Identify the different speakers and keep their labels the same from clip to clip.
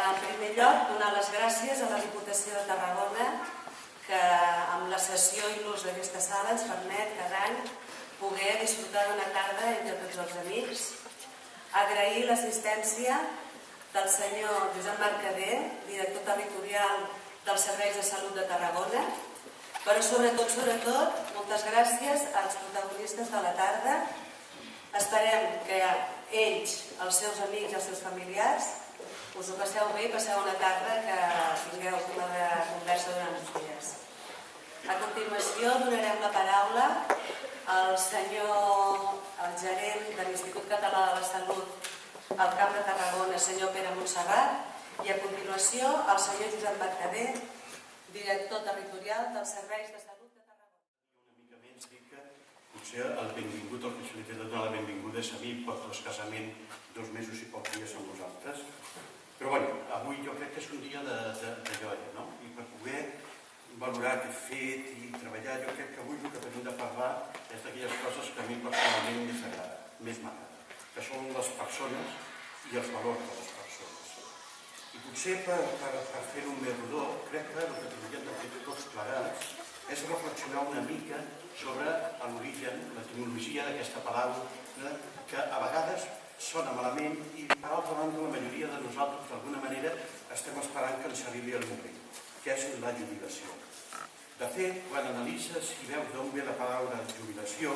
Speaker 1: En primer lloc, donar les gràcies a la Diputació de Tarragona que amb la cessió i l'ús d'aquesta sala ens permet cada any poder disfrutar d'una tarda entre tots els amics. Agrair l'assistència del senyor Josep Mercader, director territorial dels Serveis de Salut de Tarragona, però sobretot, moltes gràcies als protagonistes de la tarda. Esperem que ells, els seus amics i els seus familiars us ho passeu bé i passeu una tarda que tingueu tema de conversa durant uns dies. A continuació donarem la paraula al senyor, el gerent de l'Institut Català de la Salut al Camp de Tarragona, senyor Pere Montserrat, i a continuació al senyor Josep Mercader, director territorial dels Serveis de Salut de Tarragona.
Speaker 2: Una mica menys dic que potser el benvingut, el que se li té de donar la benvinguda és a mi per l'escassament 2 mesos i pocs dies amb nosaltres. Però bé, avui jo crec que és un dia de joia, no? I per poder valorar què he fet i treballar, jo crec que avui el que tenim de parlar és d'aquelles coses que a mi personalment més m'agrada, que són les persones i els valors de les persones. I potser per fer-ho més rodó, crec que el que hauríem de fer tots plegats és reflexionar una mica sobre l'origen, l'etimologia d'aquesta paraula que a vegades sona malament i, per altra banda, la majoria de nosaltres, d'alguna manera, estem esperant que ens arribi el moment, que és la jubilació. De fet, quan analitzes i veus d'on ve la paraula jubilació,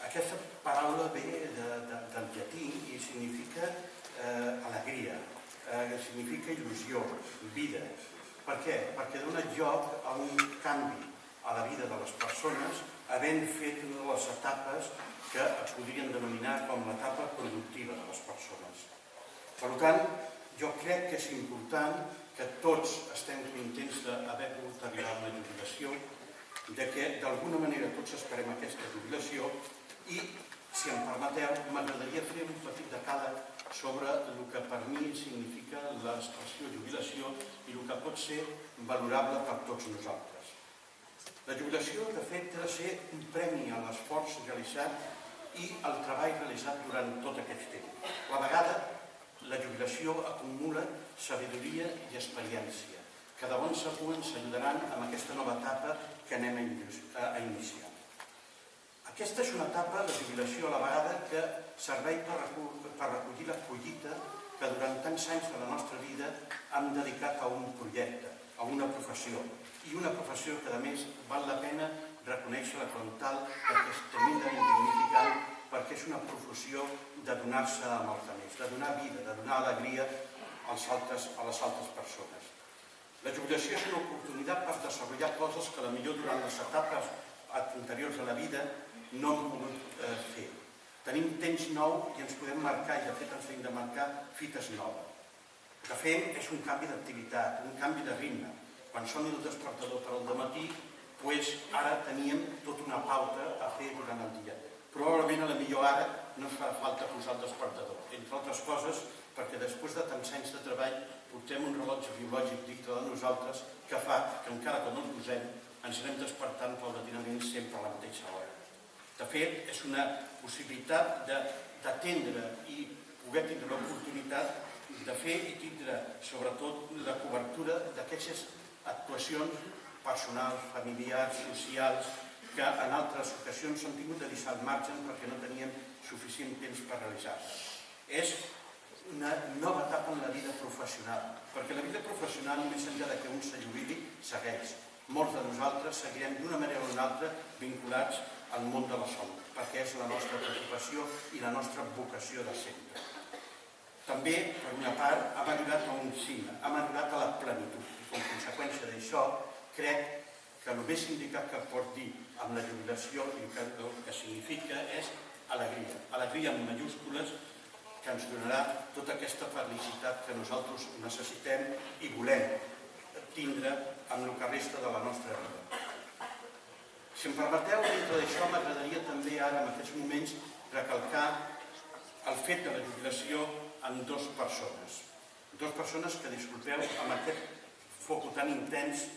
Speaker 2: aquesta paraula ve del llatí i significa alegria, significa il·lusió, vida. Per què? Perquè dona lloc a un canvi a la vida de les persones, havent fet una de les etapes que es podrien denominar com l'etapa productiva de les persones. Per tant, jo crec que és important que tots estem contents d'haver pogut arribar a una jubilació, que d'alguna manera tots esperem aquesta jubilació i, si em permeteu, m'agradaria fer un petit decàleg sobre el que per mi significa l'expressió jubilació i el que pot ser valorable per tots nosaltres. La jubilació, de fet, ha de ser un premi a l'esforç realitzat i al treball realitzat durant tot aquest temps. A la vegada, la jubilació acumula sabidoria i experiència, que de bon segur ens ajudaran en aquesta nova etapa que anem a iniciar. Aquesta és una etapa de jubilació a la vegada que serveix per recollir la collita que durant tants anys de la nostra vida hem dedicat a un projecte, a una professió, i una professió que, a més, val la pena reconèixer-la com tal perquè es termina dignificant, perquè és una professió de donar-se amb els altres, de donar vida, de donar alegria a les altres persones. La jubilació és una oportunitat per desenvolupar coses que potser durant les etapes anteriors de la vida no hem pogut fer. Tenim temps nou i ens podem marcar, i de fet ens hem de marcar fites noves. El que fem és un canvi d'activitat, un canvi de ritme. Quan soni el despertador per al dematí, ara teníem tota una pauta a fer durant el dia. Probablement, ara no ens farà falta posar el despertador, entre altres coses perquè després de tants anys de treball portem un rellotge biològic dintre de nosaltres que fa que encara que no el posem ens anem despertant paulatinament sempre a la mateixa hora. De fet, és una possibilitat d'atendre i poder tindre l'oportunitat de fer i tindre, sobretot, la cobertura d'aquestes actuacions personals, familiars, socials, que en altres ocasions s'han tingut de deixar al marge perquè no teníem suficient temps per realitzar-les. És una nova etapa en la vida professional, perquè la vida professional, més enllà que un se jubili, segueix. Molts de nosaltres seguirem d'una manera o d'una altra vinculats al món de la salut, perquè és la nostra preocupació i la nostra vocació de sempre. També, per una part, hem arribat a un signe, hem arribat a la plenitud. I com a conseqüència d'això, crec que el més indicat que pot dir amb la jubilació i el que significa és alegria. Alegria en majúscules que ens donarà tota aquesta felicitat que nosaltres necessitem i volem tindre amb el que resta de la nostra vida. Si em permeteu, dintre d'això m'agradaria també ara, en aquests moments, recalcar el fet de la jubilació amb 2 persones. 2 persones que, disculpeu, amb aquest foc tan intens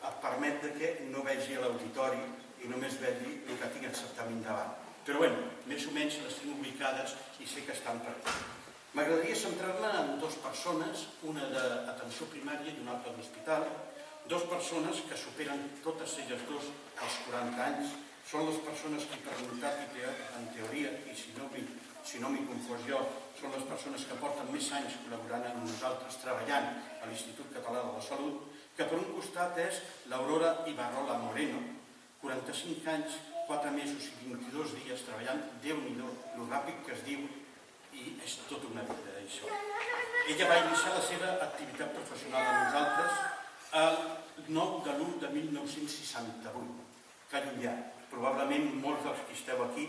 Speaker 2: et permet que no vegi a l'auditori i només vegi el que tinc exactament davant. Però bé, més o menys les tinc ubicades i sé que estan per aquí. M'agradaria centrar-me en dues persones, una d'atenció primària i una altra d'hospital, dues persones que superen totes elles dues els 40 anys, són les persones que per voluntat i en teoria, i si no m'hi confós jo, són les persones que porten més anys col·laborant amb nosaltres, treballant a l'Institut Català de la Salut, que per un costat és l'Aurora Ibarrola Moreno, 45 anys, 4 mesos i 22 dies treballant, Déu-n'hi-do, lo ràpid que es diu, i és tota una vida, això. Ella va iniciar la seva activitat professional amb nosaltres el 9 de l'1 de 1968, que llunyà. Probablement molts dels que esteu aquí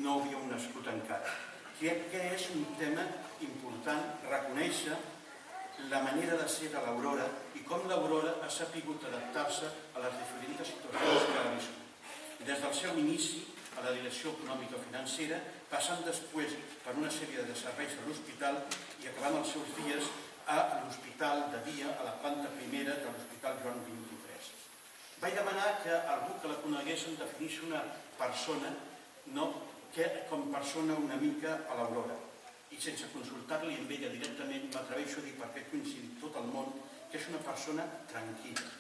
Speaker 2: no havíeu nascut encara. Crec que és un tema important reconèixer la manera de ser de l'Aurora i com l'Aurora ha sapigut adaptar-se a les diferents situacions que ha viscut. Des del seu inici a la direcció econòmica financera, passant després per una sèrie de serveis de l'hospital i acabant els seus dies a l'hospital de dia, a la planta primera de l'Hospital Joan 23. Vaig demanar que algú que la conegués em definís una persona que com persona una mica a l'Aurora. I sense consultar-li amb ella directament m'atreveixo a dir, perquè he coincidit tot el món, que és una persona tranquil·la,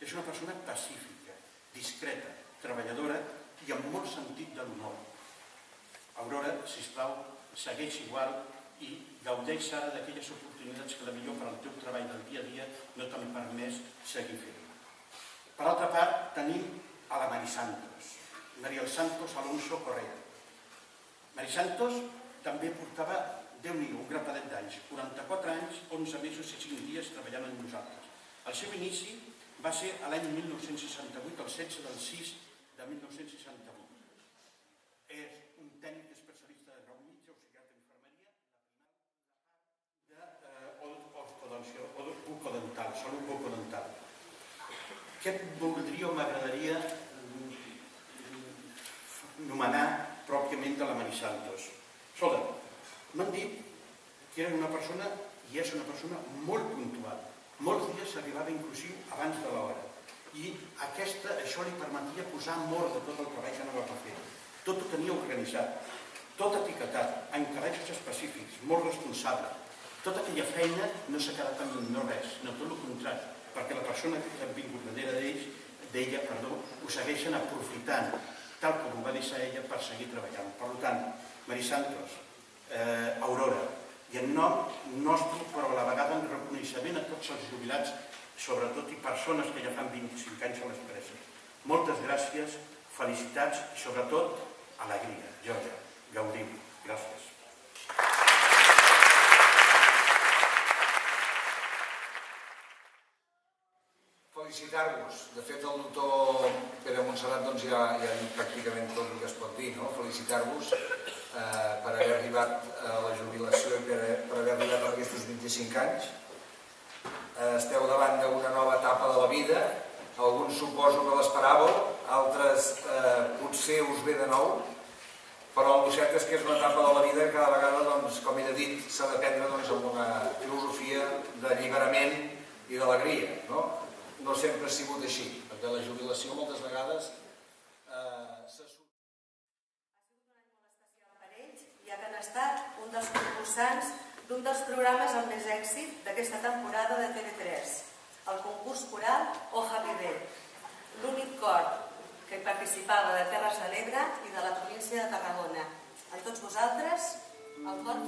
Speaker 2: és una persona pacífica, discreta, treballadora i amb molt sentit de l'honor. Aurora, sisplau, segueix igual i gaudeix ara d'aquelles oportunitats que potser per al teu treball del dia a dia no t'han permès seguir fent. Per altra part, tenim a la Mari Santos, Mariel Santos Alonso Correa. Mari Santos també portava, Déu-n'hi-do, un grapadet d'anys, 44 anys, 11 mesos i 5 dies treballant amb nosaltres. El seu inici va ser l'any 1968, el 16 del 6 de 1968. És un tècnic especialista de grau mitjà, auxiliar d'infermeria, de bucodental, salut bucodental. Què voldria o m'agradaria nomenar pròpiament de la Mari Santos? Escolta, m'han dit que era una persona, i és una persona molt puntual. Molts dies arribava inclusiu abans de l'hora. I això li permetia posar en ordre tot el treball que anava a fer. Tot ho tenia organitzat, tot etiquetat, en calaixos específics, molt responsable. Tota aquella feina no s'ha quedat en no res, no tot el contrari, perquè la persona que ha vingut darrere d'ella, ho segueixen aprofitant, tal com ho va deixar ella per seguir treballant. Per tant, Mari Santos, Aurora, i en nom nostre, però a la vegada en reconeixement a tots els jubilats, sobretot i persones que ja fan 25 anys a l'empresa. Moltes gràcies, felicitats i sobretot alegria. Georgia, gaudim. Gràcies.
Speaker 3: Felicitar-vos. De fet, el doctor Pere Montserrat ja ha dit pràcticament tot el que es pot dir. Felicitar-vos per haver arribat a la jubilació i per haver arribat a aquests 25 anys. Esteu davant d'una nova etapa de la vida, alguns suposo que l'esperàveu, altres potser us ve de nou, però el cert és que és una etapa de la vida que cada vegada, com ell ha dit, s'ha de prendre amb una filosofia d'alliberament i d'alegria. No sempre ha sigut així, perquè la jubilació moltes vegades s'ha...
Speaker 1: Ha sigut un any molt especial per ells, ja que han estat un dels concursants d'un dels programes amb més èxit d'aquesta temporada de TV3, el concurs coral Hoja Viver, l'únic cor que hi participava de Terres de l'Ebre i de la província de Tarragona. A tots vosaltres, el cor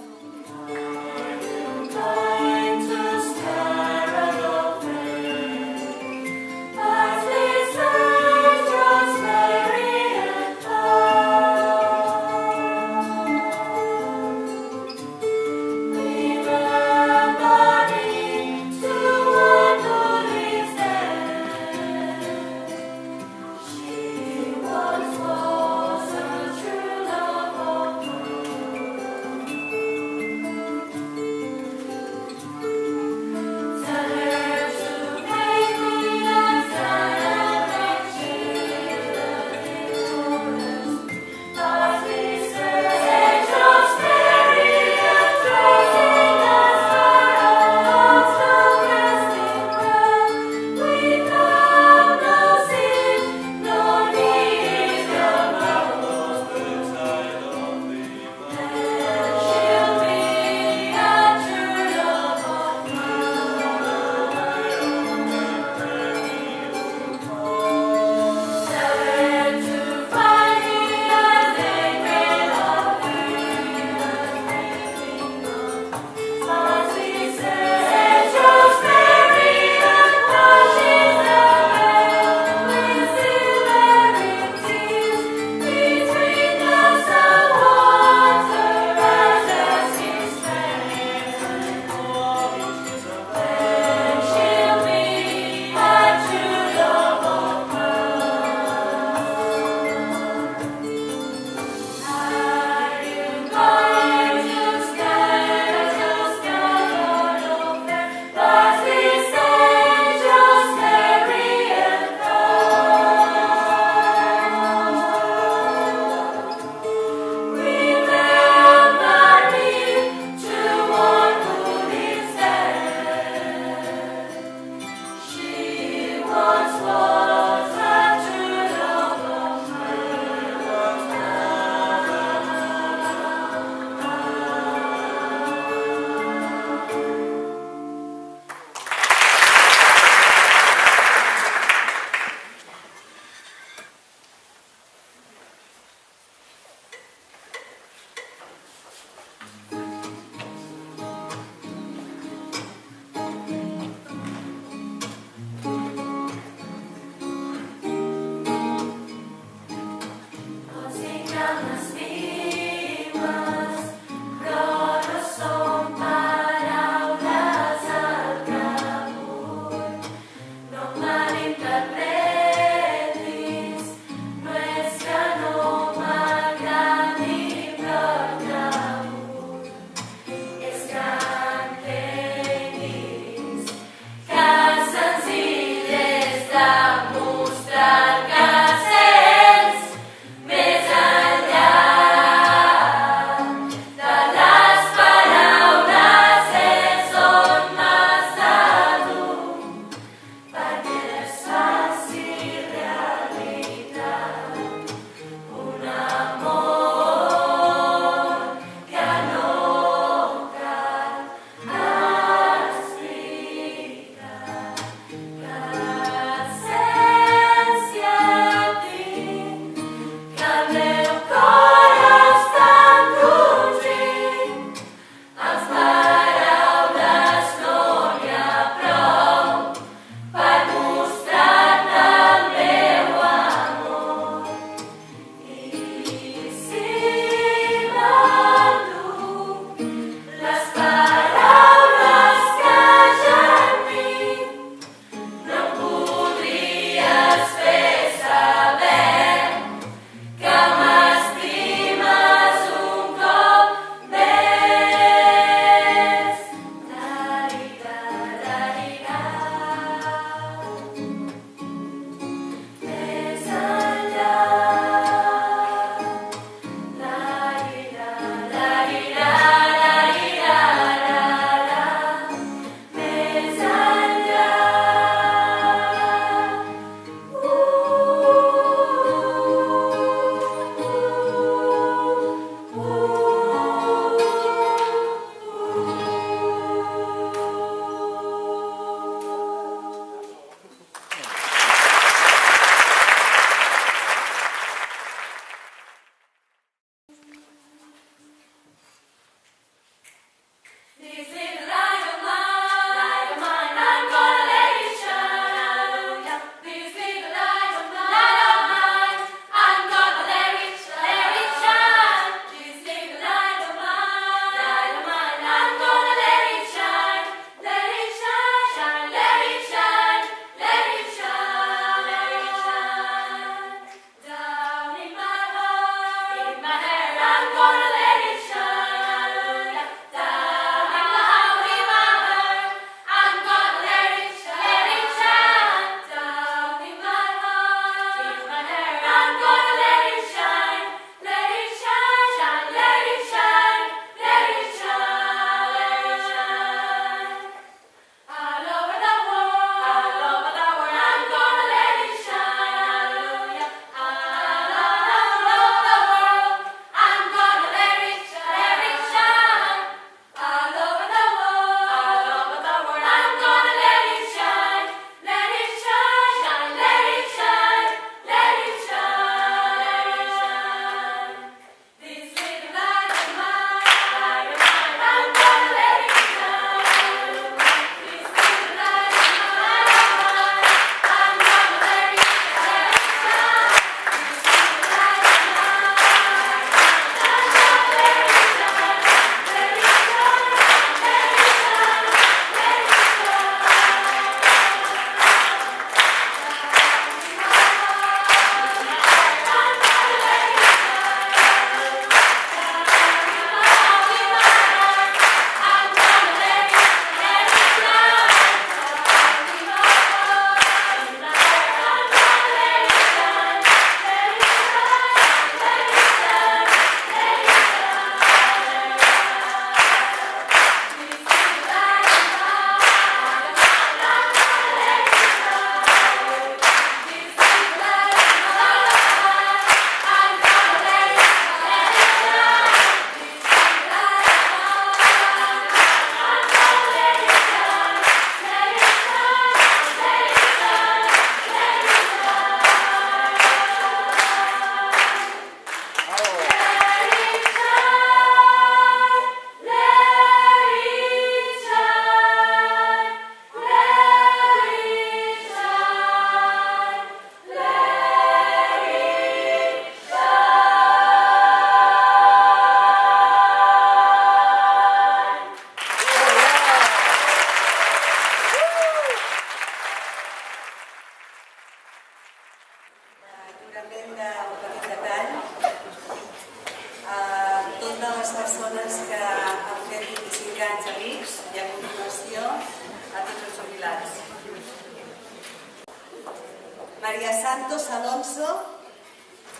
Speaker 1: Maria Santos Alonso,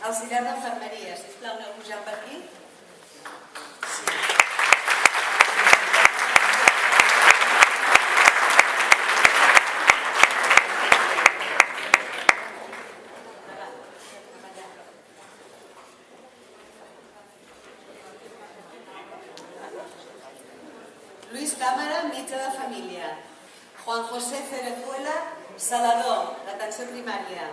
Speaker 1: auxiliar d'enfermeria. Sisplau, aneu pujant per aquí. Luis Cámara, metge de família. Juan José Cerezuela, salador, d'atenció primària.